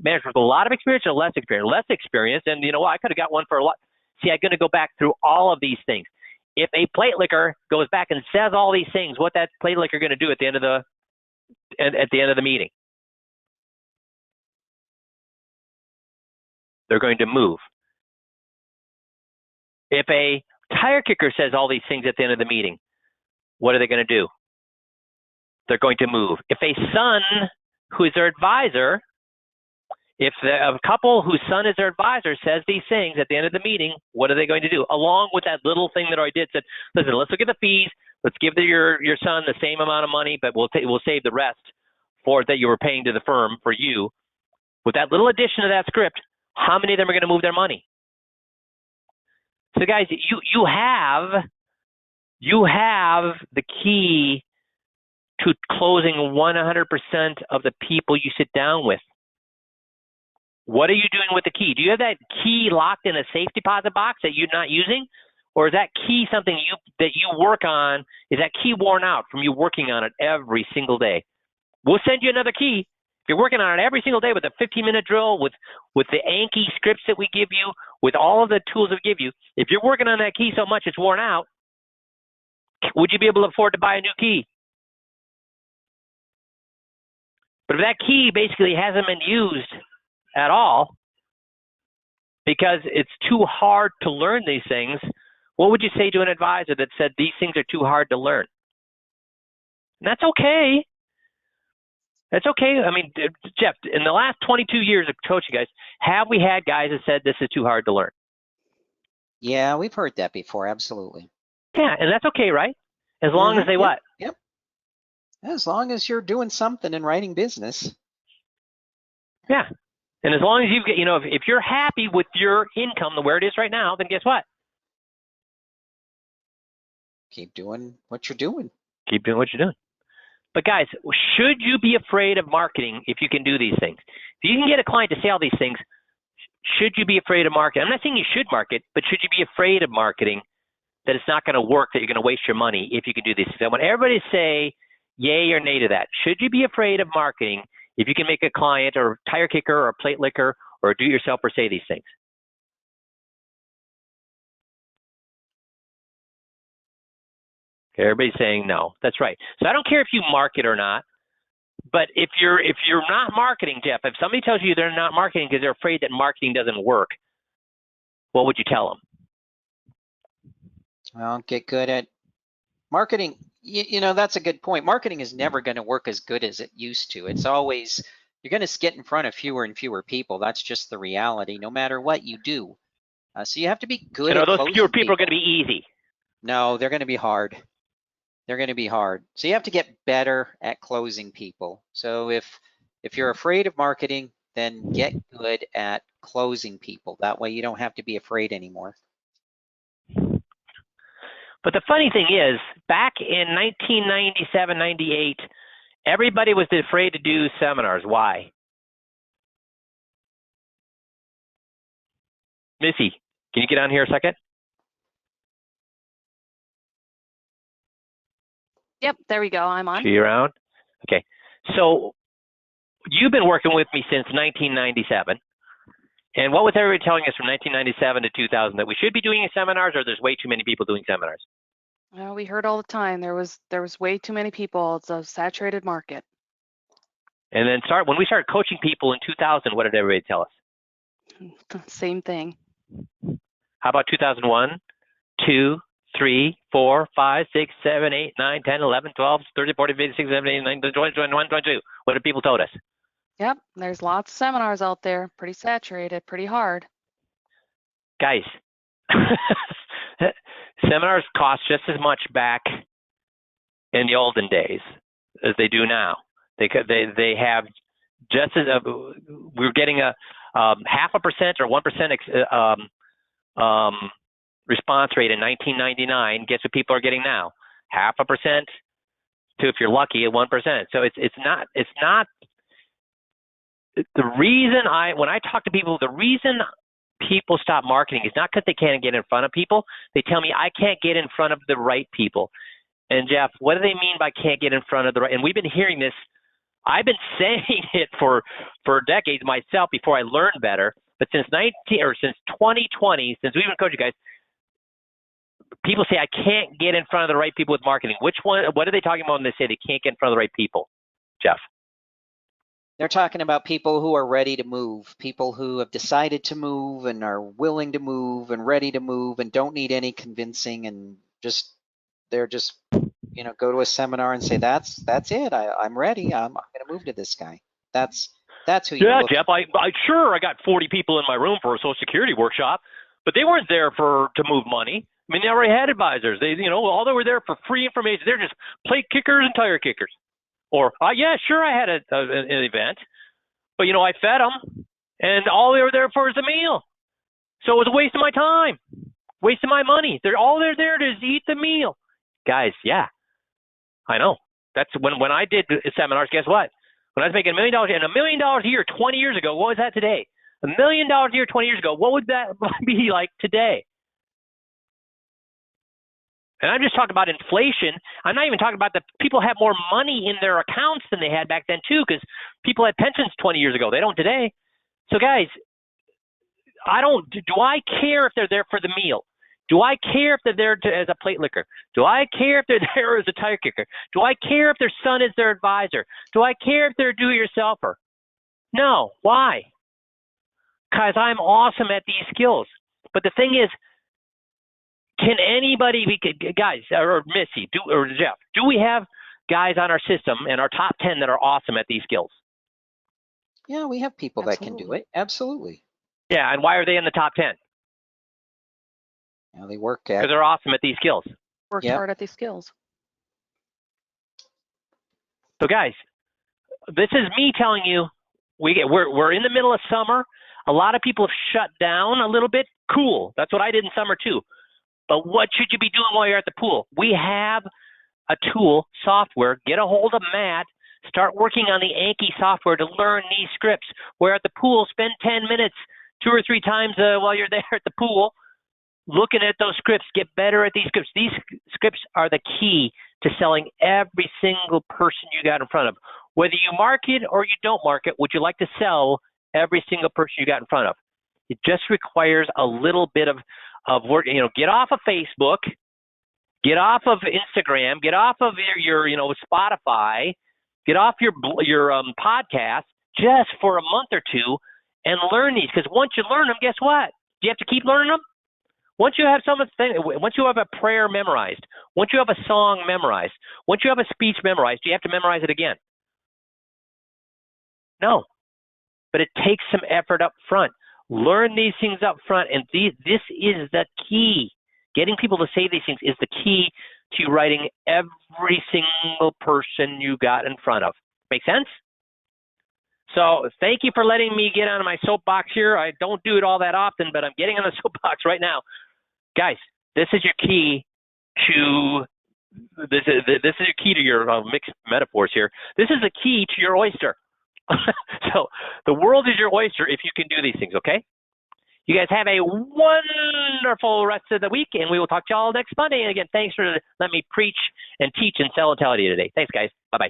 managers with a lot of experience and less experience. Less experience, and you know what? I could have got one for a lot. See, I'm going to go back through all of these things. If a plate licker goes back and says all these things, what that plate licker going to do at the end of the meeting? They're going to move. If a tire kicker says all these things at the end of the meeting, what are they going to do? They're going to move. If a son who is their advisor, if a couple whose son is their advisor says these things at the end of the meeting, what are they going to do? Along with that little thing that I did, said, listen, let's look at the fees. Let's give your son the same amount of money, but we'll save the rest for that you were paying to the firm for you. With that little addition to that script, how many of them are going to move their money? So guys, you have the key to closing 100% of the people you sit down with. What are you doing with the key? Do you have that key locked in a safe deposit box that you're not using? Or is that key something that you work on? Is that key worn out from you working on it every single day? We'll send you another key. If you're working on it every single day with a 15-minute drill, with the Anki scripts that we give you, with all of the tools that we give you, if you're working on that key so much it's worn out, would you be able to afford to buy a new key? But if that key basically hasn't been used at all because it's too hard to learn these things, what would you say to an advisor that said these things are too hard to learn? And that's okay. That's okay. I mean, Jeff, in the last 22 years of coaching, guys, have we had guys that said this is too hard to learn? Yeah, we've heard that before. Absolutely. Yeah, and that's okay, right? As long as they Yep, what? Yep. As long as you're doing something in writing business. Yeah. And as long as you get, if you're happy with your income, where it is right now, then guess what? Keep doing what you're doing. Keep doing what you're doing. But guys, should you be afraid of marketing if you can do these things? If you can get a client to say all these things, should you be afraid of marketing? I'm not saying you should market, but should you be afraid of marketing that it's not going to work, that you're going to waste your money if you can do these things? I want everybody to say yay or nay to that. Should you be afraid of marketing if you can make a client or a tire kicker or a plate licker or a do-it-yourselfer say these things? Okay, everybody's saying no. That's right. So I don't care if you market or not, but if you're not marketing, Jeff, if somebody tells you they're not marketing because they're afraid that marketing doesn't work, what would you tell them? Well, get good at marketing. That's a good point. Marketing is never going to work as good as it used to. It's always, you're going to get in front of fewer and fewer people. That's just the reality, no matter what you do. So you have to be good And at are those closing fewer people people. going to be easy? No, they're going to be hard. They're going to be hard. So you have to get better at closing people. So if you're afraid of marketing, then get good at closing people. That way you don't have to be afraid anymore. But the funny thing is, back in 1997, 98, everybody was afraid to do seminars. Why? Missy, can you get on here a second? Yep, there we go. I'm on. See you around? Okay. So you've been working with me since 1997. And what was everybody telling us from 1997 to 2000? That we should be doing seminars, or there's way too many people doing seminars? Well, we heard all the time there was way too many people. It's a saturated market. And then when we started coaching people in 2000, what did everybody tell us? Same thing. How about 2001, 2, 3, 4, 5, 6, 7, 8, 9, 10, 11, 12, 13, 14, 15, 16, 17, 18, 19, 20, 21, 22. What have people told us? Yep, there's lots of seminars out there, pretty saturated, pretty hard. Guys, seminars cost just as much back in the olden days as they do now. They have just as we're getting a 0.5% or 1% response rate in 1999. Guess what people are getting now? 0.5% to, if you're lucky, at 1%. So it's not. The reason when I talk to people, the reason people stop marketing is not because they can't get in front of people. They tell me I can't get in front of the right people. And Jeff, what do they mean by can't get in front of the right? And we've been hearing this. I've been saying it for decades myself before I learned better. But since 2020, since we've been coaching guys, people say I can't get in front of the right people with marketing. What are they talking about when they say they can't get in front of the right people, Jeff? They're talking about people who are ready to move, people who have decided to move and are willing to move and ready to move and don't need any convincing, and they're just go to a seminar and say that's it. I'm ready. I'm going to move to this guy. That's who you. Yeah, Jeff. I got 40 people in my room for a Social Security workshop, but they weren't there to move money. I mean, they already had advisors. All they were there for free information. They're just plate kickers and tire kickers. Or, yeah, sure, I had an event, but, I fed them, and all they were there for is a meal. So it was a waste of my time, wasting my money. They're there to eat the meal. Guys, yeah, I know. That's when I did seminars, guess what? When I was making $1 million, and $1 million a year 20 years ago, what was that today? $1 million a year 20 years ago, what would that be like today? And I'm just talking about inflation. I'm not even talking about the people have more money in their accounts than they had back then too, because people had pensions 20 years ago. They don't today. So guys, do I care if they're there for the meal? Do I care if they're there as a plate licker? Do I care if they're there as a tire kicker? Do I care if their son is their advisor? Do I care if they're a do-it-yourselfer? No. Why? Because I'm awesome at these skills. But the thing is, can anybody, guys, or Missy, or Jeff, do we have guys on our system and our top 10 that are awesome at these skills. Yeah, we have people that can do Absolutely. it. Absolutely. Yeah, and why are they in the top 10? You know, they work Because at, they're awesome at these skills. Worked Yep. hard at these skills. So guys, this is me telling you, we're in the middle of summer. A lot of people have shut down a little bit. Cool. That's what I did in summer too. But what should you be doing while you're at the pool? We have a tool, software. Get a hold of Matt. Start working on the Anki software to learn these scripts. We're at the pool. Spend 10 minutes 2 or 3 times while you're there at the pool looking at those scripts. Get better at these scripts. These scripts are the key to selling every single person you got in front of. Whether you market or you don't market, would you like to sell every single person you got in front of? It just requires a little bit of work. You know, get off of Facebook, get off of Instagram, get off of your Spotify, get off your podcast just for a month or two and learn these. Because once you learn them, guess what? Do you have to keep learning them? Once you have once you have a prayer memorized, once you have a song memorized, once you have a speech memorized, do you have to memorize it again? No, but it takes some effort up front. Learn these things up front, and this is the key. Getting people to say these things is the key to writing every single person you got in front of. Make sense? So thank you for letting me get on my soapbox here. I don't do it all that often, but I'm getting on the soapbox right now. Guys, this is your key to this is your key to your mixed metaphors here. This is the key to your oyster. So the world is your oyster if you can do these things, okay? You guys have a wonderful rest of the week, and we will talk to y'all next Monday. And again, thanks for letting me preach and teach and sell intelligence today. Thanks, guys. Bye-bye.